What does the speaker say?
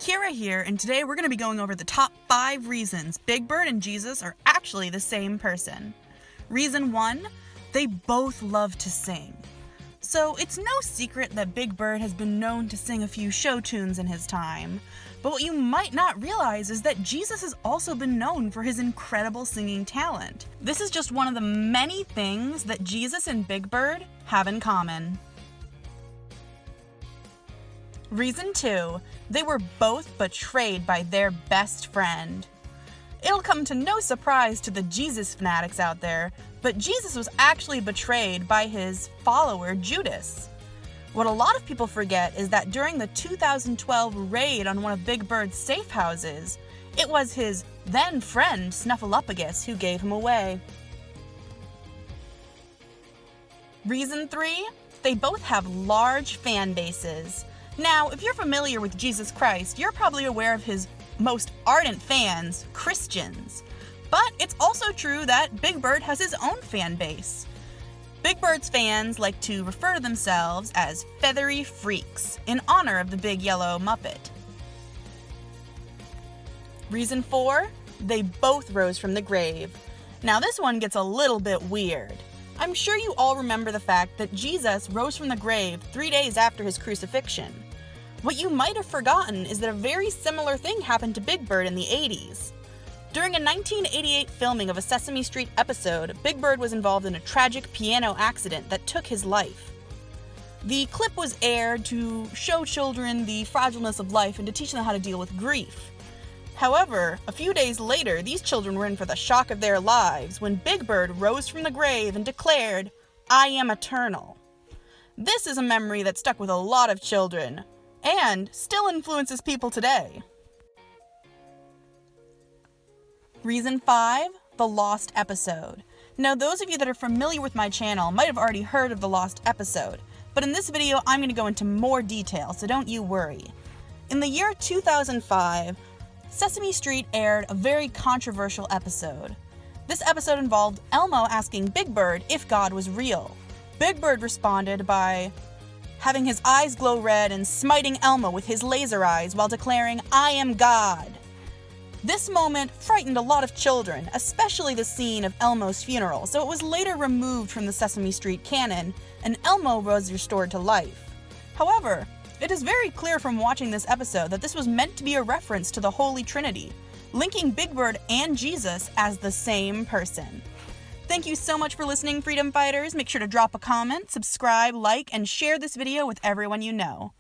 Kira here, and today we're going to be going over the top 5 reasons Big Bird and Jesus are actually the same person. Reason 1, they both love to sing. So it's no secret that Big Bird has been known to sing a few show tunes in his time, but what you might not realize is that Jesus has also been known for his incredible singing talent. This is just one of the many things that Jesus and Big Bird have in common. Reason 2, they were both betrayed by their best friend. It'll come to no surprise to the Jesus fanatics out there, but Jesus was actually betrayed by his follower Judas. What a lot of people forget is that during the 2012 raid on one of Big Bird's safe houses, it was his then friend Snuffleupagus who gave him away. Reason 3, they both have large fan bases. Now, if you're familiar with Jesus Christ, you're probably aware of his most ardent fans, Christians. But it's also true that Big Bird has his own fan base. Big Bird's fans like to refer to themselves as feathery freaks in honor of the big yellow Muppet. Reason 4, they both rose from the grave. Now this one gets a little bit weird. I'm sure you all remember the fact that Jesus rose from the grave 3 days after his crucifixion. What you might have forgotten is that a very similar thing happened to Big Bird in the 80s. During a 1988 filming of a Sesame Street episode, Big Bird was involved in a tragic piano accident that took his life. The clip was aired to show children the fragileness of life and to teach them how to deal with grief. However, a few days later, these children were in for the shock of their lives when Big Bird rose from the grave and declared, "I am eternal." This is a memory that stuck with a lot of children, and still influences people today. Reason 5, the lost episode. Now, those of you that are familiar with my channel might have already heard of the lost episode, but in this video I'm going to go into more detail, so don't you worry. In the year 2005, Sesame Street aired a very controversial episode. This episode involved Elmo asking Big Bird if God was real. Big Bird responded by having his eyes glow red and smiting Elmo with his laser eyes while declaring, "I am God." This moment frightened a lot of children, especially the scene of Elmo's funeral, so it was later removed from the Sesame Street canon, and Elmo was restored to life. However, it is very clear from watching this episode that this was meant to be a reference to the Holy Trinity, linking Big Bird and Jesus as the same person. Thank you so much for listening, Freedom Fighters. Make sure to drop a comment, subscribe, like, and share this video with everyone you know.